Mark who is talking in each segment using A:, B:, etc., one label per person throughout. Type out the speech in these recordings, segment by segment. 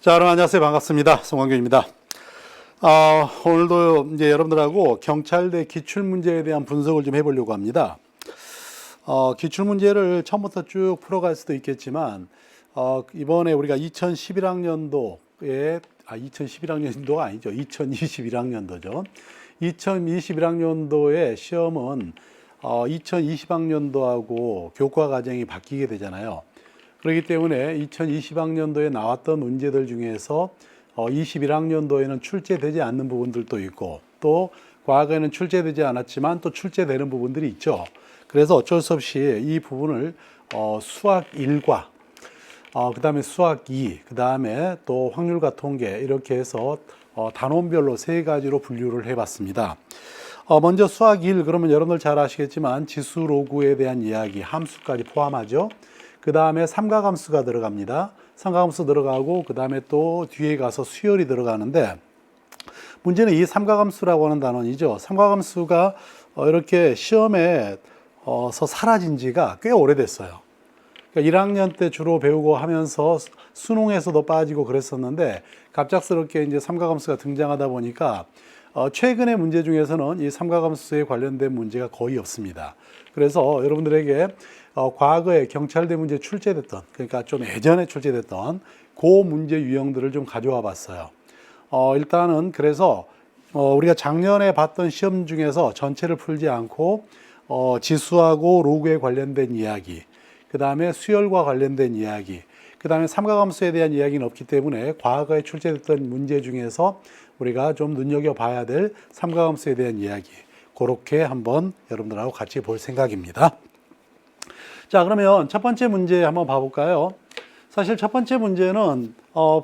A: 자, 여러분 안녕하세요. 반갑습니다. 송광규입니다. 오늘도 이제 여러분들하고 경찰대 기출문제에 대한 분석을 좀 해보려고 합니다. 기출문제를 처음부터 쭉 풀어갈 수도 있겠지만, 이번에 우리가 2011학년도에, 2011학년도가 아니죠. 2021학년도죠. 2021학년도의 시험은 2020학년도하고 교과 과정이 바뀌게 되잖아요. 그렇기 때문에 2020학년도에 나왔던 문제들 중에서 21학년도에는 출제되지 않는 부분들도 있고, 또 과거에는 출제되지 않았지만 또 출제되는 부분들이 있죠. 그래서 어쩔 수 없이 이 부분을 수학 1과 그 다음에 수학 2, 그 다음에 또 확률과 통계 이렇게 해서 단원별로 세 가지로 분류를 해봤습니다. 먼저 수학 1, 그러면 여러분들 잘 아시겠지만 지수 로그에 대한 이야기, 함수까지 포함하죠. 그 다음에 삼각함수가 들어갑니다. 삼각함수 들어가고 그 다음에 또 뒤에 가서 수열이 들어가는데, 문제는 이 삼각함수라고 하는 단원이죠. 삼각함수가 이렇게 시험에서 사라진 지가 꽤 오래됐어요. 그러니까 1학년 때 주로 배우고 하면서 수능에서도 빠지고 그랬었는데, 갑작스럽게 이제 삼각함수가 등장하다 보니까 최근의 문제 중에서는 이 삼각함수에 관련된 문제가 거의 없습니다. 그래서 여러분들에게 과거에 경찰대 문제 출제됐던, 그러니까 좀 예전에 출제됐던 그 문제 유형들을 좀 가져와 봤어요. 일단은 그래서 우리가 작년에 봤던 시험 중에서 전체를 풀지 않고 지수하고 로그에 관련된 이야기, 그 다음에 수열과 관련된 이야기, 그 다음에 삼각함수에 대한 이야기는 없기 때문에 과거에 출제됐던 문제 중에서 우리가 좀 눈여겨봐야 될 삼각함수에 대한 이야기, 그렇게 한번 여러분들하고 같이 볼 생각입니다. 자, 그러면 첫 번째 문제 한번 봐볼까요? 사실 첫 번째 문제는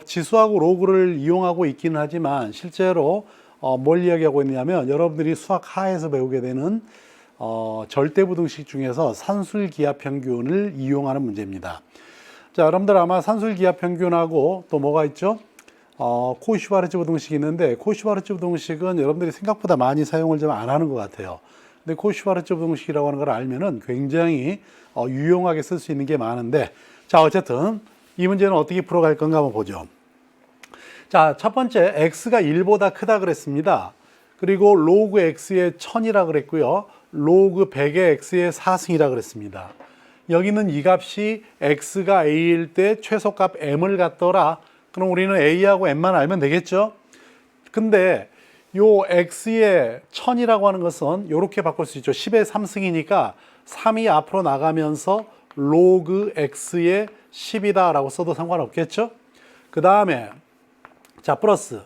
A: 지수하고 로그를 이용하고 있기는 하지만, 실제로 뭘 이야기하고 있냐면, 여러분들이 수학 하에서 배우게 되는 절대부등식 중에서 산술기하평균을 이용하는 문제입니다. 자, 여러분들 아마 산술기하평균하고 또 뭐가 있죠? 코슈바르츠 부등식이 있는데, 코슈바르츠 부등식은 여러분들이 생각보다 많이 사용을 좀 안 하는 것 같아요. 근데 코슈바르츠 부등식이라고 하는 걸 알면은 굉장히 유용하게 쓸 수 있는 게 많은데, 자, 어쨌든 이 문제는 어떻게 풀어갈 건가 한번 보죠. 자, 첫 번째, x가 1보다 크다 그랬습니다. 그리고 로그 x의 1000이라 그랬고요. 로그 100의 x의 4승이라 그랬습니다. 여기는 이 값이 x가 a일 때 최소값 m을 갖더라. 그럼 우리는 a하고 m만 알면 되겠죠? 근데 요 x의 1000이라고 하는 것은 이렇게 바꿀 수 있죠. 10의 3승이니까 3이 앞으로 나가면서 로그 x의 10이다 라고 써도 상관없겠죠? 그 다음에 자, 플러스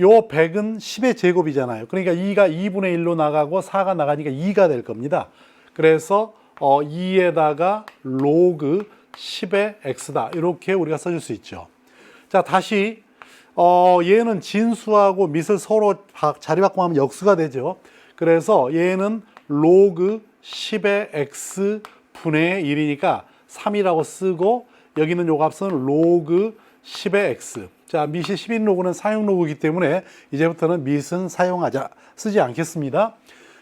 A: 요 100은 10의 제곱이잖아요. 그러니까 2가 2분의 1로 나가고 4가 나가니까 2가 될 겁니다. 그래서 2에다가 로그 10의 x다, 이렇게 우리가 써줄 수 있죠. 자, 다시 얘는 진수하고 밑을 서로 자리 바꾸면 역수가 되죠. 그래서 얘는 로그 10의 x 분의 1이니까 3이라고 쓰고, 여기는 요 값은 로그 10의 x. 자, 밑이 10인 로그는 사용 로그이기 때문에 이제부터는 밑은 쓰지 않겠습니다.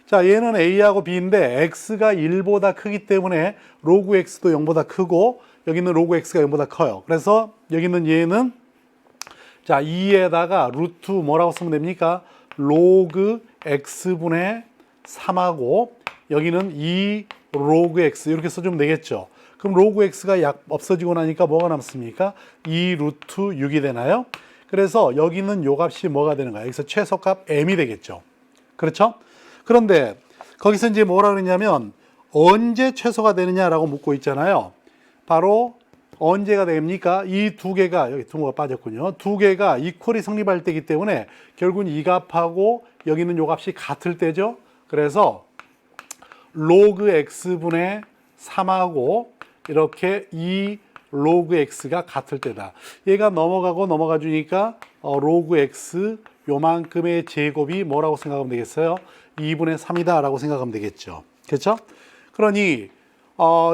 A: 자, 얘는 a하고 b인데 x가 1보다 크기 때문에 로그 x도 0보다 크고, 여기는 로그 x가 0보다 커요. 그래서 여기는 얘는 자, 2에다가 루트 뭐라고 쓰면 됩니까? 로그 x분의 3하고, 여기는 2 로그 x 이렇게 써주면 되겠죠. 그럼 로그 x가 약 없어지고 나니까 뭐가 남습니까? 2 루트 6이 되나요? 그래서 여기는 요 값이 뭐가 되는가요? 여기서 최소값 m이 되겠죠. 그렇죠? 그런데 거기서 이제 뭐라 그러냐면, 언제 최소가 되느냐라고 묻고 있잖아요. 바로 언제가 됩니까? 이 두 개가, 여기 두 개가 빠졌군요. 두 개가 이퀄이 성립할 때이기 때문에 결국은 이 값하고 여기는 요 값이 같을 때죠. 그래서 로그 x분의 3하고 이렇게 2 로그 x가 같을 때다. 얘가 넘어가고 넘어가 주니까 로그 x 요만큼의 제곱이 뭐라고 생각하면 되겠어요? 2분의 3이다 라고 생각하면 되겠죠. 그렇죠? 그러니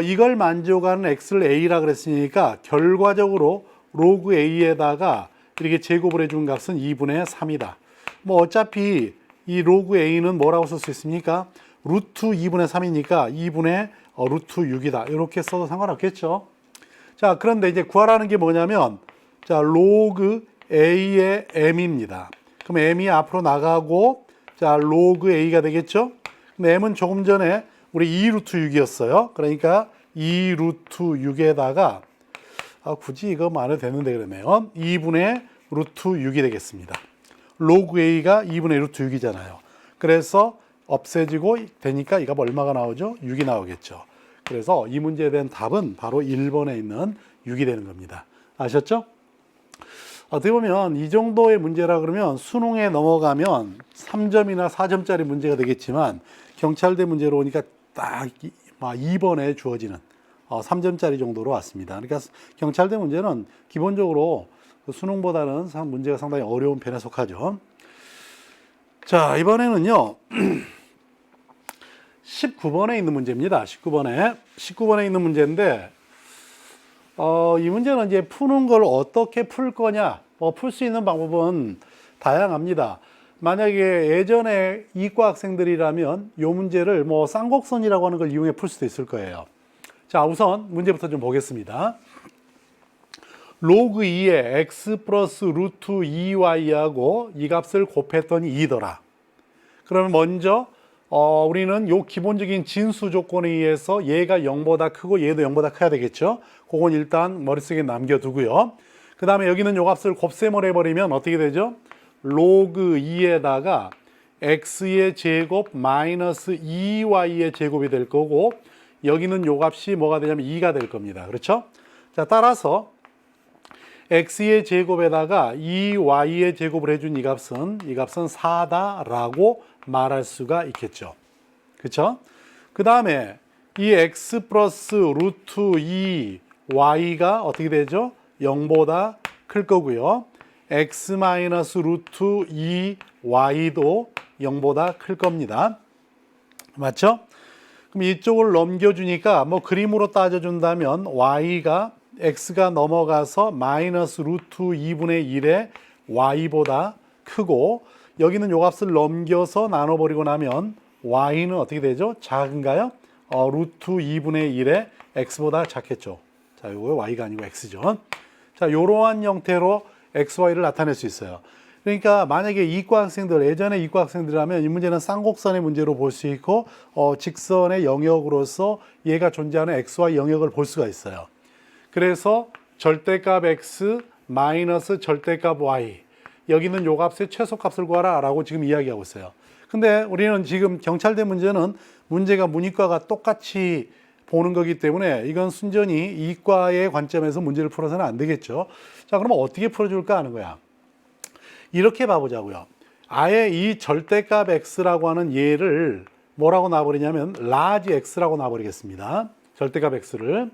A: 이걸 만족하는 x를 a라 그랬으니까 결과적으로 로그 a에다가 이렇게 제곱을 해준 값은 2분의 3이다. 뭐 어차피 이 로그 a는 뭐라고 쓸 수 있습니까? 루트 2분의 3이니까 2분의 루트 6이다. 이렇게 써도 상관없겠죠. 자, 그런데 이제 구하라는 게 뭐냐면, 자, 로그 a의 m입니다. 그럼 m이 앞으로 나가고 자 로그 a가 되겠죠? 근데 m은 조금 전에 우리 2 루트 6이었어요. 그러니까 2 루트 6에다가 굳이 이거 말해도 되는데 그러면 2분의 루트 6이 되겠습니다. 로그 a가 2분의 루트 6이잖아요. 그래서 없애지고 되니까 이 값 얼마가 나오죠? 6이 나오겠죠. 그래서 이 문제에 대한 답은 바로 1번에 있는 6이 되는 겁니다. 아셨죠? 어떻게 보면 이 정도의 문제라 그러면 수능에 넘어가면 3점이나 4점짜리 문제가 되겠지만 경찰대 문제로 오니까 딱 2번에 주어지는 3점짜리 정도로 왔습니다. 그러니까 경찰대 문제는 기본적으로 수능보다는 문제가 상당히 어려운 편에 속하죠. 자, 이번에는요. 19번에 있는 문제입니다. 19번에 있는 문제인데 이 문제는 이제 푸는 걸 어떻게 풀 거냐, 풀 수 있는 방법은 다양합니다. 만약에 예전에 이과 학생들이라면 이 문제를 쌍곡선이라고 하는 걸 이용해 풀 수도 있을 거예요. 자, 우선 문제부터 좀 보겠습니다. 로그 2에 x 플러스 루트 2y하고 이 값을 곱했더니 2더라. 그러면 먼저 우리는 요 기본적인 진수 조건에 의해서 얘가 0보다 크고 얘도 0보다 커야 되겠죠. 그건 일단 머릿속에 남겨두고요. 그 다음에 여기는 요 값을 곱셈을 해버리면 어떻게 되죠? 로그 2에다가 x의 제곱 마이너스 2y의 제곱이 될 거고 여기는 요 값이 뭐가 되냐면 2가 될 겁니다. 그렇죠? 자, 따라서 x의 제곱에다가 2y의 제곱을 해준 이 값은 4다라고 말할 수가 있겠죠. 그렇죠? 그 다음에 이 x 플러스 루트 2y가 어떻게 되죠? 0보다 클 거고요. x 마이너스 루트 2y도 0보다 클 겁니다. 맞죠? 그럼 이쪽을 넘겨주니까 그림으로 따져준다면 x가 넘어가서 마이너스 루트 2분의 1의 y보다 크고 여기는 요 값을 넘겨서 나눠버리고 나면 y는 어떻게 되죠? 작은가요? 루트 2분의 1의 x보다 작겠죠. 자, 이거 y가 아니고 x죠. 자, 이러한 형태로 x, y를 나타낼 수 있어요. 그러니까 만약에 이과 학생들, 예전에 이과 학생들이라면 이 문제는 쌍곡선의 문제로 볼 수 있고 직선의 영역으로서 얘가 존재하는 x, y 영역을 볼 수가 있어요. 그래서 절대값 x 마이너스 절대값 y 여기는 요 값의 최소값을 구하라 라고 지금 이야기하고 있어요. 근데 우리는 지금 경찰대 문제는 문제가 문이과가 똑같이 보는 거기 때문에 이건 순전히 이과의 관점에서 문제를 풀어서는 안 되겠죠. 자, 그러면 어떻게 풀어줄까 하는 거야. 이렇게 봐보자고요. 아예 이 절대값 x라고 하는 얘를 뭐라고 놔버리냐면 라지 x라고 놔버리겠습니다. 절대값 x를.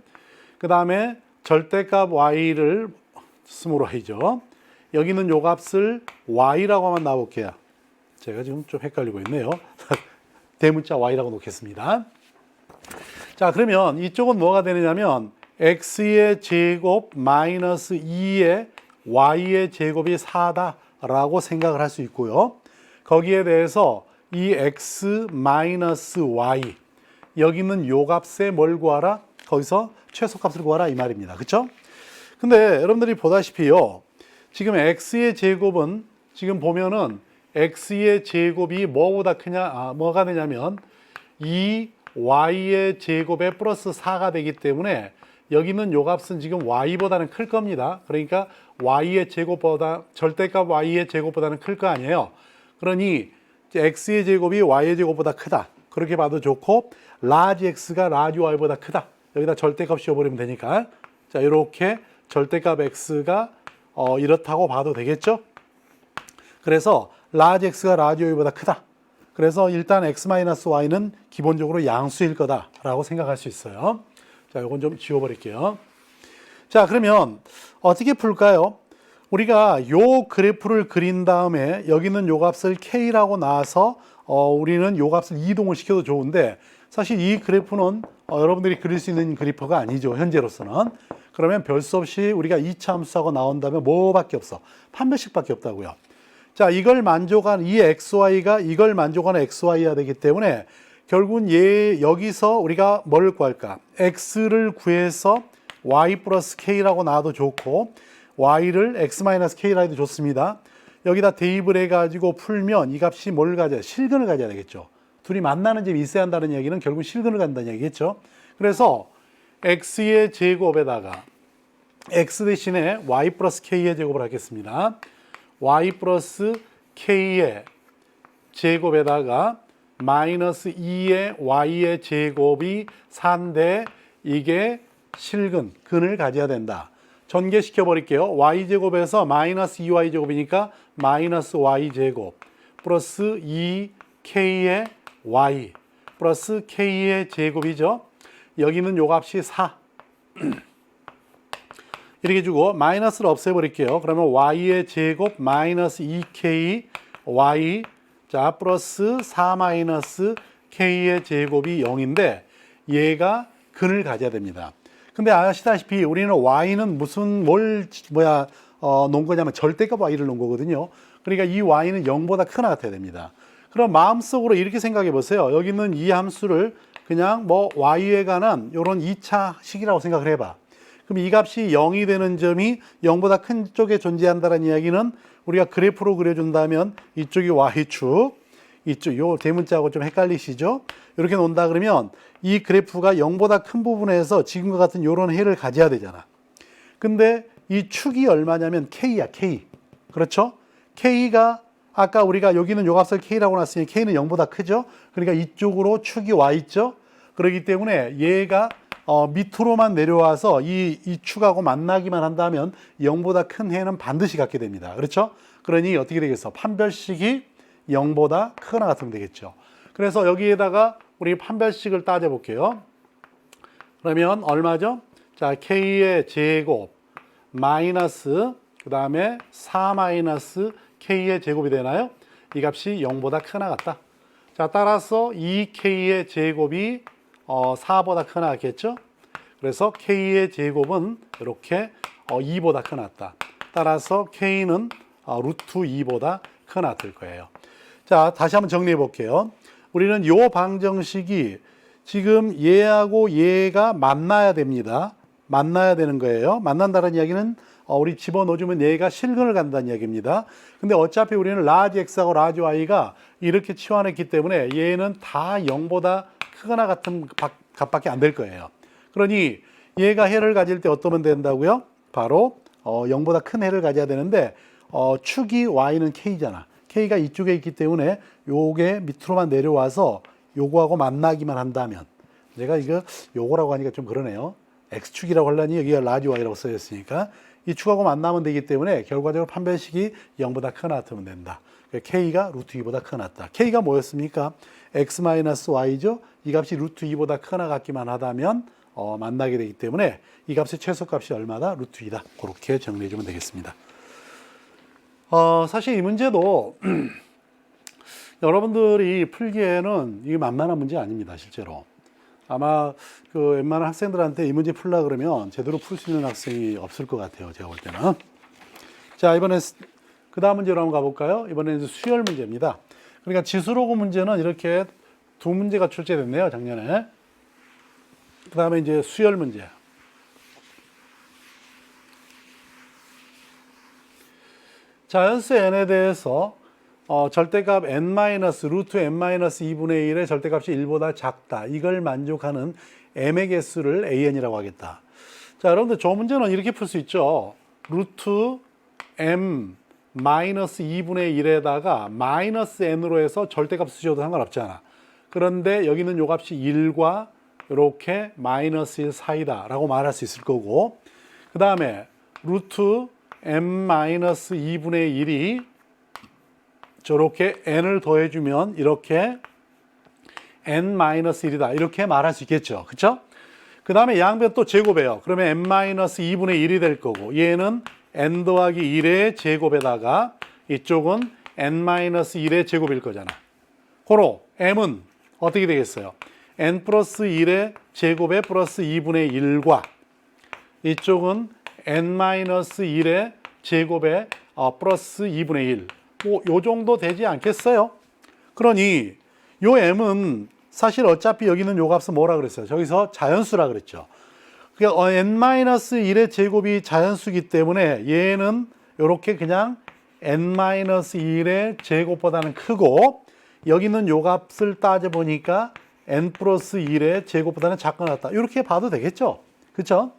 A: 그 다음에 절대값 y를 스몰 y죠. 여기는 요 값을 y라고 한번 놔볼게요. 제가 지금 좀 헷갈리고 있네요. 대문자 y라고 놓겠습니다. 자, 그러면 이쪽은 뭐가 되느냐면 x의 제곱 마이너스 2의 y의 제곱이 4다라고 생각을 할 수 있고요. 거기에 대해서 이 x 마이너스 y 여기 있는 요 값에 뭘 구하라? 거기서 최소값을 구하라 이 말입니다. 그렇죠? 근데 여러분들이 보다시피요. 지금 x의 제곱은 지금 보면은 x의 제곱이 뭐보다 크냐? 뭐가 되냐면 2y의 제곱에 플러스 4가 되기 때문에 여기는 요 값은 지금 y보다는 클 겁니다. 그러니까 y의 제곱보다 절대값 y의 제곱보다는 클 거 아니에요. 그러니 x의 제곱이 y의 제곱보다 크다. 그렇게 봐도 좋고 라지 x가 라지 y보다 크다. 여기다 절대값 씌워버리면 되니까 자, 이렇게 절대값 x가 이렇다고 봐도 되겠죠? 그래서 라지 x가 라지 y보다 크다. 그래서 일단 x-y는 기본적으로 양수일 거다라고 생각할 수 있어요. 자, 이건 좀 지워버릴게요. 자, 그러면 어떻게 풀까요? 우리가 요 그래프를 그린 다음에 여기는 요 값을 k라고 놔서 우리는 요 값을 이동을 시켜도 좋은데 사실 이 그래프는 여러분들이 그릴 수 있는 그래프가 아니죠. 현재로서는. 그러면 별 수 없이 우리가 2차 함수하고 나온다면 뭐밖에 없어? 판별식밖에 없다고요. 자, 이걸 만족한 이 xy가 이걸 만족하는 xy가 되기 때문에 결국은 여기서 우리가 뭘 구할까? x를 구해서 y 플러스 k라고 놔도 좋고 y를 x-k라 해도 좋습니다. 여기다 대입을 해가지고 풀면 이 값이 뭘 가져야, 실근을 가져야 되겠죠. 둘이 만나는 점이 있어야 한다는 얘기는 결국 실근을 갖는다는 얘기겠죠. 그래서 x의 제곱에다가 x 대신에 y 플러스 k의 제곱을 하겠습니다. y 플러스 k의 제곱에다가 마이너스 2의 y의 제곱이 4인데 이게 실근, 근을 가져야 된다. 전개시켜 버릴게요. y제곱에서 마이너스 2y제곱이니까 마이너스 y제곱 플러스 2k의 y 플러스 k의 제곱이죠. 여기는 요 값이 4. 이렇게 주고 마이너스를 없애버릴게요. 그러면 y의 제곱 마이너스 2k y 자 플러스 4 마이너스 k의 제곱이 0인데 얘가 근을 가져야 됩니다. 근데 아시다시피 우리는 y는 무슨 놓은 거냐면 절대값 y를 놓은 거거든요. 그러니까 이 y는 0보다 크나 같아야 됩니다. 그럼 마음속으로 이렇게 생각해 보세요. 여기 있는 이 함수를 그냥 y에 관한 이런 2차 식이라고 생각을 해봐. 그럼 이 값이 0이 되는 점이 0보다 큰 쪽에 존재한다는 이야기는 우리가 그래프로 그려준다면 이쪽이 y축, 이쪽 요 대문자하고 좀 헷갈리시죠? 이렇게 놓는다 그러면 이 그래프가 0보다 큰 부분에서 지금과 같은 이런 해를 가져야 되잖아. 근데 이 축이 얼마냐면 k야, k. 그렇죠? k가 아까 우리가 여기는 요 값을 k라고 놨으니 k는 0보다 크죠? 그러니까 이쪽으로 축이 와 있죠? 그렇기 때문에 얘가 밑으로만 내려와서 이 축하고 만나기만 한다면 0보다 큰 해는 반드시 갖게 됩니다. 그렇죠? 그러니 어떻게 되겠어? 판별식이 0보다 크거나 같으면 되겠죠. 그래서 여기에다가 우리 판별식을 따져볼게요. 그러면 얼마죠? 자, k의 제곱 마이너스 그 다음에 4 마이너스 k의 제곱이 되나요? 이 값이 0보다 크나 같다. 자, 따라서 2k의 제곱이 4보다 크나 같겠죠? 그래서 k의 제곱은 이렇게 2보다 크나 같다. 따라서 k는 루트 2보다 크나 같을 거예요. 자, 다시 한번 정리해 볼게요. 우리는 요 방정식이 지금 얘하고 얘가 만나야 됩니다. 만나야 되는 거예요. 만난다는 이야기는 우리 집어넣어주면 얘가 실근을 간다는 이야기입니다. 근데 어차피 우리는 라지 x하고 라지 y가 이렇게 치환했기 때문에 얘는 다 0보다 크거나 같은 값밖에 안 될 거예요. 그러니 얘가 해를 가질 때 어떠면 된다고요? 바로 0보다 큰 해를 가져야 되는데 축이 y는 k잖아. k가 이쪽에 있기 때문에 요게 밑으로만 내려와서 요거하고 만나기만 한다면 내가 요거라고 하니까 좀 그러네요. x축이라고 하려니 여기가 라지 y라고 써있으니까 이 축하고 만나면 되기 때문에 결과적으로 판별식이 0보다 크거나 같으면 된다. k가 루트 2보다 크거나 같다. k가 뭐였습니까? x-y죠. 이 값이 루트 2보다 크거나 같기만 하다면 만나게 되기 때문에 이 값의 최소값이 얼마다? 루트 2다. 그렇게 정리해 주면 되겠습니다. 사실 이 문제도 여러분들이 풀기에는 이게 만만한 문제 아닙니다. 실제로. 아마 웬만한 학생들한테 이 문제 풀라 그러면 제대로 풀 수 있는 학생이 없을 것 같아요. 제가 볼 때는. 자, 이번에 그 다음 문제로 한번 가볼까요? 이번에는 수열 문제입니다. 그러니까 지수로고 문제는 이렇게 두 문제가 출제됐네요. 작년에. 그 다음에 이제 수열 문제. 자연수 n에 대해서 절대값 루트 n-2분의 1의 절대값이 1보다 작다. 이걸 만족하는 m의 개수를 an이라고 하겠다. 자, 여러분들 저 문제는 이렇게 풀 수 있죠. 루트 m-2분의 1에다가 마이너스 n으로 해서 절대값 쓰셔도 상관없잖아. 그런데 여기는 요 값이 1과 이렇게 마이너스 1 사이다 라고 말할 수 있을 거고, 그 다음에 루트 m-2분의 1이 저렇게 n을 더해주면 이렇게 n-1이다 이렇게 말할 수 있겠죠. 그쵸? 그 다음에 양변 또 제곱해요. 그러면 n-2분의 1이 될 거고, 얘는 n 더하기 1의 제곱에다가 이쪽은 n-1의 제곱일 거잖아. 고로 m은 어떻게 되겠어요? n 플러스 1의 제곱에 플러스 2분의 1과 이쪽은 n-1의 제곱에 플러스 2분의 1. 요 정도 되지 않겠어요? 그러니 요 m은 사실 어차피 여기는 요 값은 뭐라 그랬어요? 저기서 자연수라 그랬죠. 그러니까 n-1의 제곱이 자연수기 때문에 얘는 이렇게 그냥 n-1의 제곱보다는 크고 여기 있는 요 값을 따져보니까 n 플러스 1의 제곱보다는 작거 같다. 이렇게 봐도 되겠죠. 그렇죠?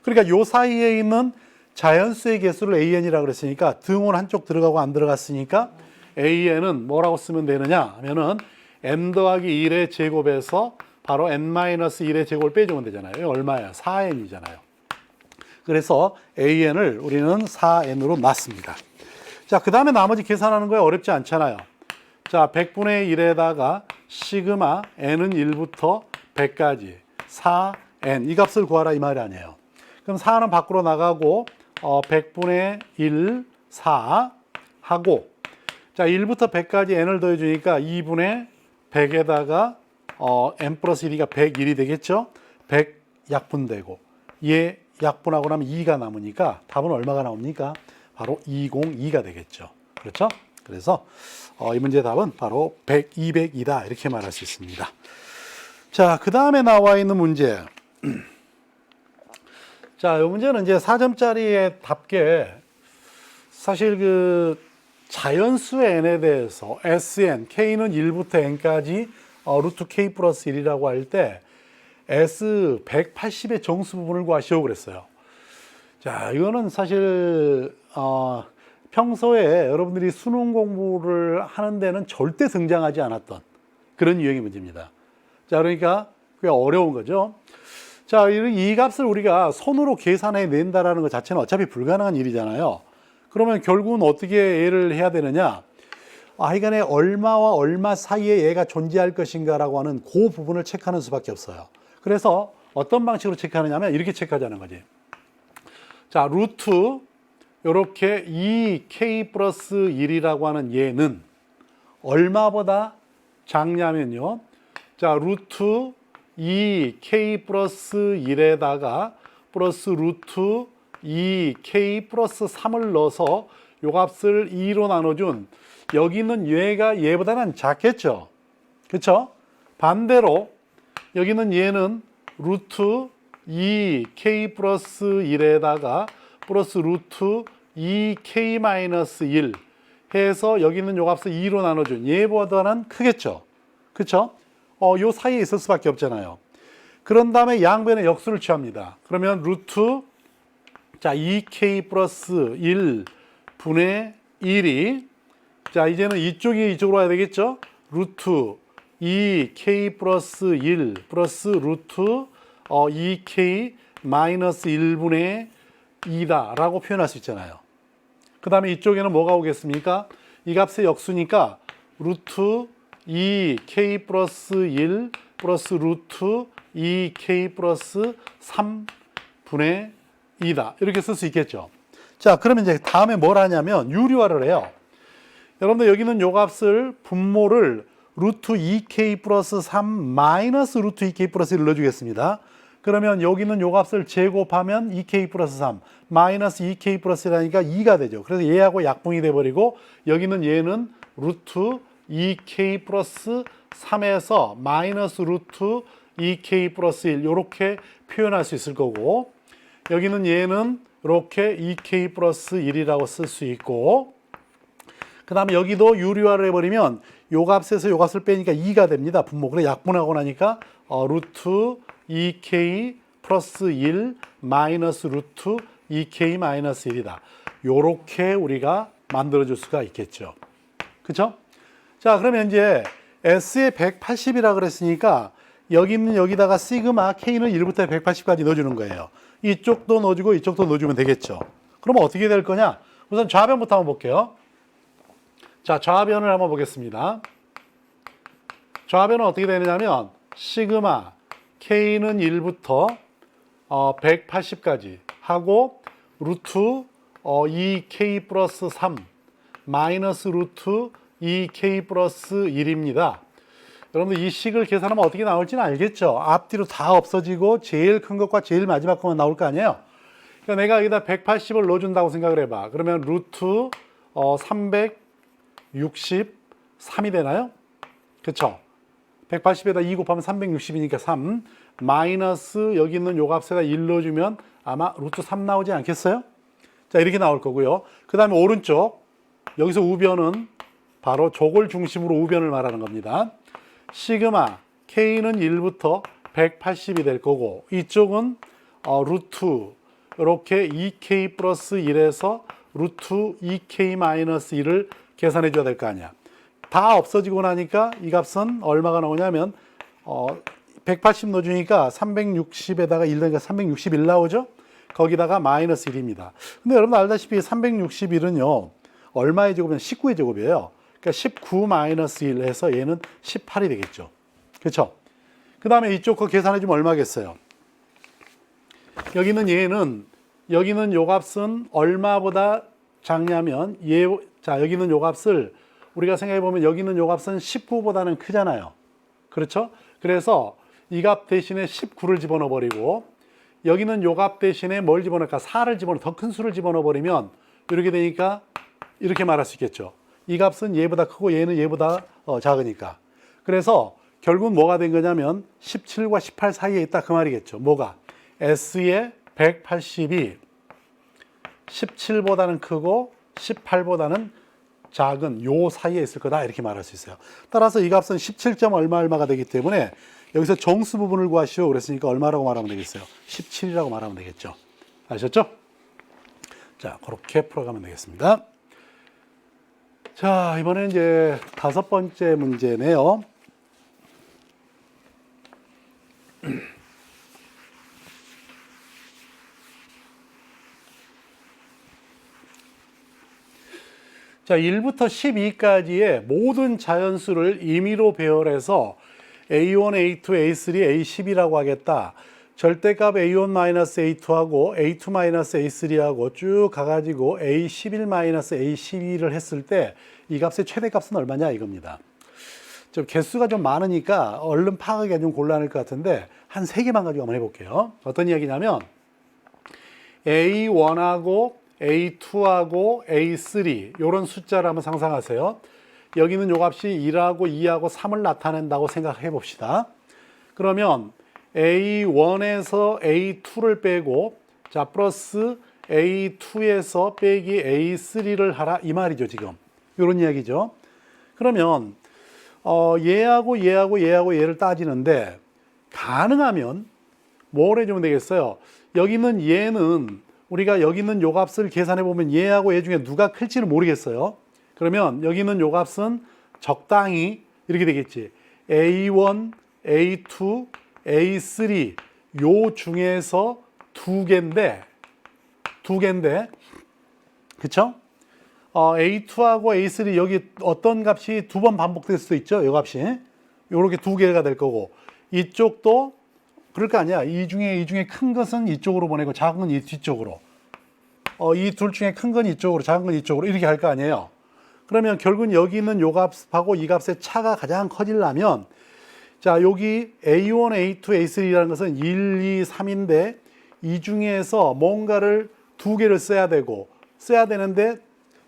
A: 그러니까 요 사이에 있는 자연수의 개수를 an이라고 그랬으니까 등호는 한쪽 들어가고 안 들어갔으니까 an은 뭐라고 쓰면 되느냐 하면은 n 더하기 1의 제곱에서 바로 n-1의 제곱을 빼주면 되잖아요. 이게 얼마야? 4n이잖아요. 그래서 an을 우리는 4n으로 놨습니다. 자, 그 다음에 나머지 계산하는 거에 어렵지 않잖아요. 자, 100분의 1에다가 시그마 n은 1부터 100까지 4n 이 값을 구하라 이 말이 아니에요. 그럼 4는 밖으로 나가고 100분의 1, 4 하고 자 1부터 100까지 n을 더해주니까 2분의 100에다가 n 플러스 1이가 101이 되겠죠. 100 약분되고 얘 약분하고 나면 2가 남으니까 답은 얼마가 나옵니까? 바로 202가 되겠죠. 그렇죠? 그래서 이 문제의 답은 바로 100, 200이다 이렇게 말할 수 있습니다. 자, 그 다음에 나와 있는 문제. 자, 이 문제는 이제 4점짜리의 답게 사실 그 자연수의 n에 대해서 Sn, K는 1부터 n까지 루트 K 플러스 1이라고 할 때 S 180의 정수 부분을 구하시오 그랬어요. 자, 이거는 사실 평소에 여러분들이 수능 공부를 하는 데는 절대 등장하지 않았던 그런 유형의 문제입니다. 자, 그러니까 꽤 어려운 거죠. 자, 이 값을 우리가 손으로 계산해 낸다라는 것 자체는 어차피 불가능한 일이잖아요. 그러면 결국은 어떻게 얘를 해야 되느냐? 하여간에 얼마와 얼마 사이에 얘가 존재할 것인가라고 하는 그 부분을 체크하는 수밖에 없어요. 그래서 어떤 방식으로 체크하느냐 하면 이렇게 체크하자는 거지. 자, 루트 이렇게 2k 플러스 1이라고 하는 얘는 얼마보다 작냐면요. 자, 루트 2k 플러스 1에다가 플러스 루트 2k 플러스 3을 넣어서 요 값을 2로 나눠준 여기 있는 얘가 얘보다는 작겠죠. 그렇죠? 반대로 여기 있는 얘는 루트 2k 플러스 1에다가 플러스 루트 2k 마이너스 1 해서 여기 있는 요 값을 2로 나눠준 얘보다는 크겠죠. 그렇죠? 요 사이에 있을 수밖에 없잖아요. 그런 다음에 양변의 역수를 취합니다. 그러면 루트 자 2k 플러스 1분의 1이 자 이제는 이쪽이 이쪽으로 와야 되겠죠. 루트 2k 플러스 1 플러스 루트 2k 마이너스 1분의 2다 라고 표현할 수 있잖아요. 그 다음에 이쪽에는 뭐가 오겠습니까? 이 값의 역수니까 루트 2k 플러스 1 플러스 루트 2k 플러스 3분의 2다 이렇게 쓸 수 있겠죠. 자, 그러면 이제 다음에 뭘 하냐면 유리화를 해요. 여러분들 여기는 요 값을 분모를 루트 2k 플러스 3 마이너스 루트 2k 플러스 1을 넣어주겠습니다. 그러면 여기는 요 값을 제곱하면 2k 플러스 3 마이너스 2k 플러스 1하니까 2가 되죠. 그래서 얘하고 약분이 돼버리고 여기는 얘는 루트 2k 플러스 3에서 마이너스 루트 2k 플러스 1 이렇게 표현할 수 있을 거고 여기는 얘는 이렇게 2k 플러스 1이라고 쓸 수 있고 그 다음에 여기도 유리화를 해버리면 요 값에서 요 값을 빼니까 2가 됩니다. 분모. 그래 약분하고 나니까 루트 2k 플러스 1 마이너스 루트 2k 마이너스 1이다. 요렇게 우리가 만들어줄 수가 있겠죠. 그쵸? 자, 그러면 이제 S에 180이라 그랬으니까 여기 있는 여기다가 시그마 K는 1부터 180까지 넣어주는 거예요. 이쪽도 넣어주고 이쪽도 넣어주면 되겠죠. 그러면 어떻게 될 거냐? 우선 좌변부터 한번 볼게요. 자, 좌변을 한번 보겠습니다. 좌변은 어떻게 되느냐면 시그마 K는 1부터 180까지 하고 루트 2K 플러스 3 마이너스 루트 2K 플러스 1입니다. 여러분들 이 식을 계산하면 어떻게 나올지는 알겠죠? 앞뒤로 다 없어지고 제일 큰 것과 제일 마지막 것만 나올 거 아니에요? 그러니까 내가 여기다 180을 넣어준다고 생각을 해봐. 그러면 루트 363이 되나요? 그쵸? 180에다 2 곱하면 360이니까 3 마이너스 여기 있는 요 값에다 1 넣어주면 아마 루트 3 나오지 않겠어요? 자, 이렇게 나올 거고요. 그 다음에 오른쪽 여기서 우변은 바로 저걸 중심으로 우변을 말하는 겁니다. 시그마 K는 1부터 180이 될 거고 이쪽은 루트 이렇게 2K 플러스 1에서 루트 2K 마이너스 1을 계산해 줘야 될 거 아니야. 다 없어지고 나니까 이 값은 얼마가 나오냐면 180 넣어주니까 360에다가 1 넣으니까 361 나오죠? 거기다가 마이너스 1입니다. 근데 여러분 알다시피 361은요 얼마의 제곱이면 19의 제곱이에요. 그러니까 19 마이너스 1 해서 얘는 18이 되겠죠. 그렇죠? 그 다음에 이쪽 거 계산해 주면 얼마겠어요? 여기는 요 값은 얼마보다 작냐면 자, 여기는 요 값을 우리가 생각해 보면 여기는 요 값은 19보다는 크잖아요. 그렇죠? 그래서 이 값 대신에 19를 집어넣어 버리고 여기는 요 값 대신에 뭘 집어넣을까? 4를 집어넣어 더 큰 수를 집어넣어 버리면 이렇게 되니까 이렇게 말할 수 있겠죠. 이 값은 얘보다 크고 얘는 얘보다 작으니까. 그래서 결국은 뭐가 된 거냐면 17과 18 사이에 있다 그 말이겠죠. 뭐가? S의 180이 17보다는 크고 18보다는 작은 요 사이에 있을 거다 이렇게 말할 수 있어요. 따라서 이 값은 17점 얼마가 되기 때문에 여기서 정수 부분을 구하시오 그랬으니까 얼마라고 말하면 되겠어요? 17이라고 말하면 되겠죠. 아셨죠? 자, 그렇게 풀어가면 되겠습니다. 자, 이번에 이제 5번째 문제네요. 자, 1부터 12까지의 모든 자연수를 임의로 배열해서 A1, A2, A3, A10이라고 하겠다. 절대값 A1-A2하고 A2-A3하고 쭉 가가지고 A11-A12를 했을 때 이 값의 최대값은 얼마냐 이겁니다. 좀 개수가 좀 많으니까 얼른 파악하기가 좀 곤란할 것 같은데 한 3개만 가지고 한번 해볼게요. 어떤 이야기냐면 A1하고 A2하고 A3 이런 숫자를 한번 상상하세요. 여기는 요 값이 1하고 2하고 3을 나타낸다고 생각해 봅시다. 그러면 A1에서 A2를 빼고 자 플러스 A2에서 빼기 A3를 하라 이 말이죠 지금. 이런 이야기죠. 그러면 얘하고 얘를 따지는데 가능하면 뭘 해주면 되겠어요? 여기는 얘는 우리가 여기 있는 요 값을 계산해 보면 얘하고 얘 중에 누가 클지를 모르겠어요. 그러면 여기 있는 요 값은 적당히 이렇게 되겠지. A1, A2, A3 요 중에서 두 개인데 그쵸? A2하고 A3 여기 어떤 값이 2번 반복될 수도 있죠. 요 값이 요렇게 두 개가 될 거고 이쪽도 그럴 거 아니야. 이 중에 큰 것은 이쪽으로 보내고 작은 건 이 뒤쪽으로. 이 둘 중에 큰 건 이쪽으로, 작은 건 이쪽으로 이렇게 할 거 아니에요. 그러면 결국은 여기 있는 요 값하고 이 값의 차가 가장 커지려면 자, 여기 A1, A2, A3라는 것은 1, 2, 3인데 이 중에서 뭔가를 두 개를 써야 되는데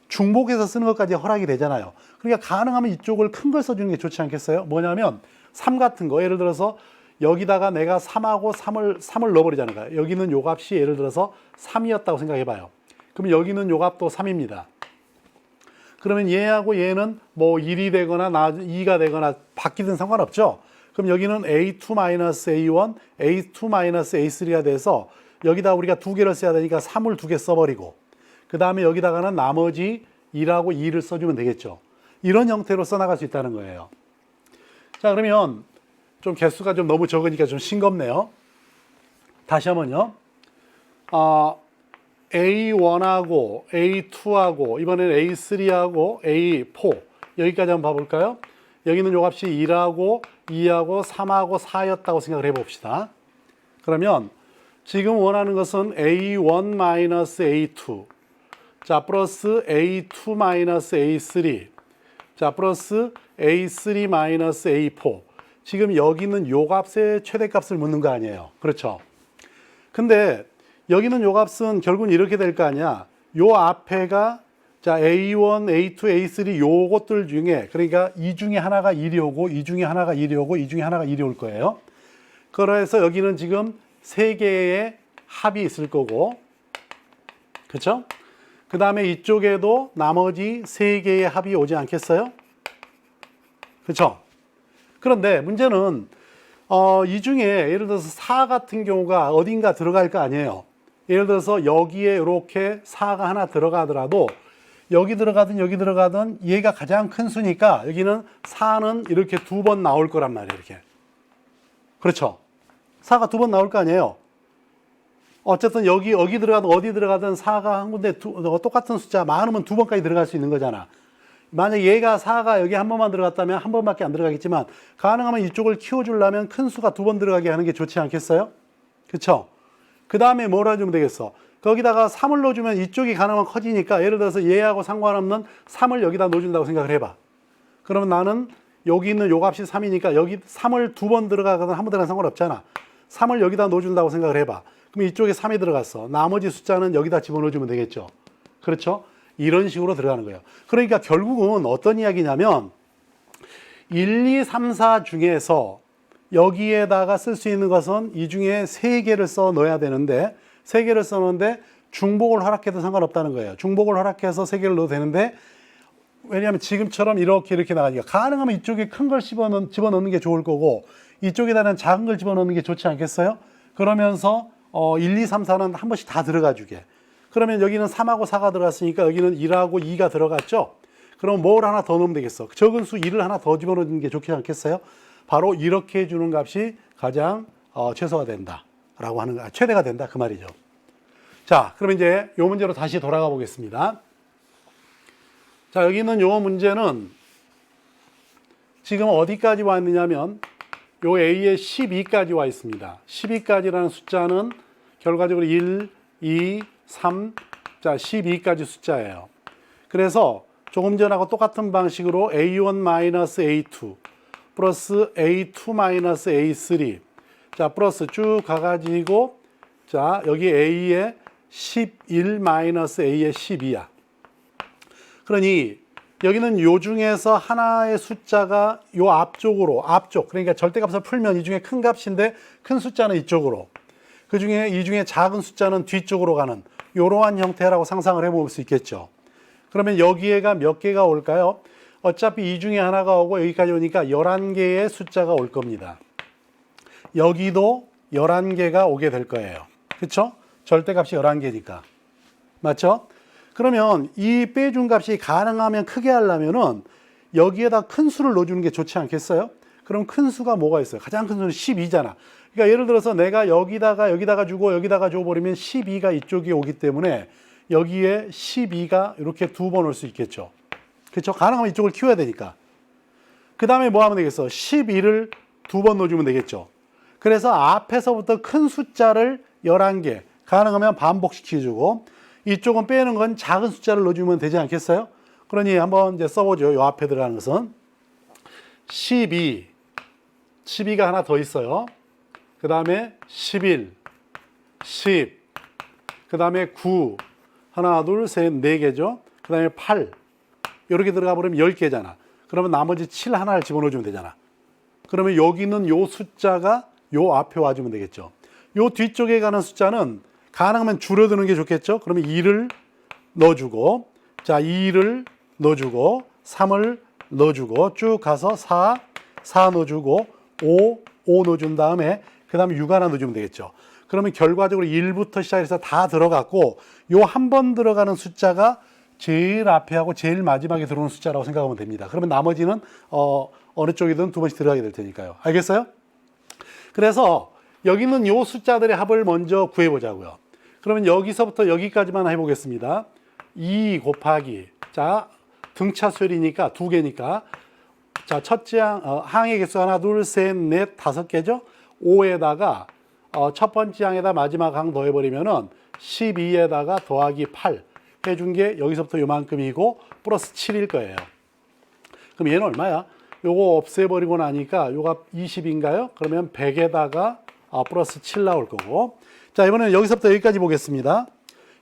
A: 중복해서 쓰는 것까지 허락이 되잖아요. 그러니까 가능하면 이쪽을 큰 걸 써주는 게 좋지 않겠어요? 뭐냐면 3 같은 거 예를 들어서 여기다가 내가 3하고 3을 넣어버리자는 거예요. 여기는 요 값이 예를 들어서 3이었다고 생각해봐요. 그럼 여기는 요 값도 3입니다. 그러면 얘하고 얘는 뭐 1이 되거나 2가 되거나 바뀌든 상관없죠. 그럼 여기는 A2-A1, A2-A3가 돼서 여기다 우리가 두 개를 써야 되니까 3을 두 개 써버리고 그 다음에 여기다가는 나머지 1하고 2를 써주면 되겠죠. 이런 형태로 써나갈 수 있다는 거예요. 자, 그러면 좀 개수가 좀 너무 적으니까 좀 싱겁네요. 다시 한번요. A1하고 A2하고 이번에는 A3하고 A4 여기까지 한번 봐볼까요? 여기는 요 값이 1하고 2하고 3하고 4였다고 생각을 해봅시다. 그러면 지금 원하는 것은 A1-A2 자 플러스 A2-A3 자 플러스 A3-A4 지금 여기는 요 값의 최대값을 묻는 거 아니에요. 그렇죠? 근데 여기는 요 값은 결국은 이렇게 될 거 아니야. 요 앞에가 자, A1, A2, A3 요것들 중에, 그러니까 이 중에 하나가 1이 오고, 이 중에 하나가 1이 오고, 이 중에 하나가 1이 올 거예요. 그래서 여기는 지금 3개의 합이 있을 거고, 그렇죠? 그 다음에 이쪽에도 나머지 3개의 합이 오지 않겠어요? 그렇죠? 그런데 문제는 이 중에 예를 들어서 4 같은 경우가 어딘가 들어갈 거 아니에요. 예를 들어서 여기에 이렇게 4가 하나 들어가더라도 여기 들어가든 여기 들어가든 얘가 가장 큰 수니까 여기는 4는 이렇게 2번 나올 거란 말이에요. 이렇게. 그렇죠? 4가 2번 나올 거 아니에요. 어쨌든 여기 들어가든 어디 들어가든 4가 한 군데 똑같은 숫자 많으면 2번까지 들어갈 수 있는 거잖아. 만약 얘가 4가 여기 한 번만 들어갔다면 한 번밖에 안 들어가겠지만 가능하면 이쪽을 키워주려면 큰 수가 2번 들어가게 하는 게 좋지 않겠어요? 그렇죠? 그 다음에 뭘 해주면 되겠어? 거기다가 3을 넣어주면 이쪽이 가능하면 커지니까 예를 들어서 얘하고 상관없는 3을 여기다 넣어준다고 생각을 해봐. 그러면 나는 여기 있는 요 값이 3이니까 여기 3을 2번 들어가거나 한 번 들어가면 상관없잖아. 3을 여기다 넣어준다고 생각을 해봐. 그럼 이쪽에 3이 들어갔어. 나머지 숫자는 여기다 집어넣어주면 되겠죠. 그렇죠? 이런 식으로 들어가는 거예요. 그러니까 결국은 어떤 이야기냐면 1, 2, 3, 4 중에서 여기에다가 쓸 수 있는 것은 이 중에 3개를 써 넣어야 되는데 3개를 써 넣는데 중복을 허락해도 상관없다는 거예요. 중복을 허락해서 3개를 넣어도 되는데 왜냐하면 지금처럼 이렇게 나가니까 가능하면 이쪽에 큰 걸 집어넣는 게 좋을 거고 이쪽에다는 작은 걸 집어넣는 게 좋지 않겠어요? 그러면서 1, 2, 3, 4는 한 번씩 다 들어가 주게. 그러면 여기는 3하고 4가 들어갔으니까 여기는 1하고 2가 들어갔죠? 그럼 뭘 하나 더 넣으면 되겠어? 적은 수 1을 하나 더 집어넣는 게 좋지 않겠어요? 바로 이렇게 해주는 값이 가장 최소가 된다. 라고 하는 거, 최대가 된다. 그 말이죠. 자, 그럼 이제 요 문제로 다시 돌아가 보겠습니다. 자, 여기 있는 요 문제는 지금 어디까지 와 있느냐면 요 A에 12까지 와 있습니다. 12까지라는 숫자는 결과적으로 1, 2, 3, 자, 12까지 숫자예요. 그래서 조금 전하고 똑같은 방식으로 A1-A2 플러스 A2-A3 자, 플러스 쭉 가가지고 자, 여기 A에 11-A에 12야. 그러니 여기는 요 중에서 하나의 숫자가 요 앞쪽 그러니까 절대값을 풀면 이 중에 큰 값인데 큰 숫자는 이쪽으로 그 중에 이 중에 작은 숫자는 뒤쪽으로 가는 이러한 형태라고 상상을 해볼 수 있겠죠. 그러면 여기에가 몇 개가 올까요? 어차피 이 중에 하나가 오고 여기까지 오니까 11개의 숫자가 올 겁니다. 여기도 11개가 오게 될 거예요. 그렇죠? 절대값이 11개니까. 맞죠? 그러면 이 빼준 값이 가능하면 크게 하려면은 여기에다 큰 수를 넣어주는 게 좋지 않겠어요? 그럼 큰 수가 뭐가 있어요? 가장 큰 수는 12잖아. 그러니까 예를 들어서 내가 여기다가 주고 여기다가 줘버리면 12가 이쪽에 오기 때문에 여기에 12가 이렇게 2번 올 수 있겠죠. 그렇죠? 가능하면 이쪽을 키워야 되니까. 그 다음에 뭐 하면 되겠어? 12를 2번 넣어주면 되겠죠. 그래서 앞에서부터 큰 숫자를 11개, 가능하면 반복시켜주고 이쪽은 빼는 건 작은 숫자를 넣어주면 되지 않겠어요? 그러니 한번 이제 써보죠. 요 앞에 들어가는 것은 12가 하나 더 있어요. 그 다음에 11, 10, 그 다음에 9, 하나, 둘, 셋, 4개죠. 그 다음에 8, 이렇게 들어가 버리면 10개잖아. 그러면 나머지 7 하나를 집어넣어주면 되잖아. 그러면 여기 있는 요 숫자가 요 앞에 와주면 되겠죠. 요 뒤쪽에 가는 숫자는 가능하면 줄여드는 게 좋겠죠. 그러면 2를 넣어주고, 자, 2를 넣어주고, 3을 넣어주고, 쭉 가서 4 넣어주고, 5 넣어준 다음에, 그 다음에 6 하나 넣어주면 되겠죠. 그러면 결과적으로 1부터 시작해서 다 들어갔고, 요 한 번 들어가는 숫자가 제일 앞에 하고 제일 마지막에 들어오는 숫자라고 생각하면 됩니다. 그러면 나머지는, 어느 쪽이든 2번씩 들어가게 될 테니까요. 알겠어요? 그래서 여기는 요 숫자들의 합을 먼저 구해보자고요. 그러면 여기서부터 여기까지만 해보겠습니다. 2 곱하기, 자, 등차수열이니까 2개니까, 자, 첫째 항의 개수 하나, 둘, 셋, 넷, 5개죠? 5에다가, 첫 번째 항에다 마지막 항 더해버리면은 12에다가 더하기 8 해준 게 여기서부터 요만큼이고, 플러스 7일 거예요. 그럼 얘는 얼마야? 요거 없애버리고 나니까 요가 20인가요? 그러면 100에다가 플러스 7 나올 거고. 자, 이번에는 여기서부터 여기까지 보겠습니다.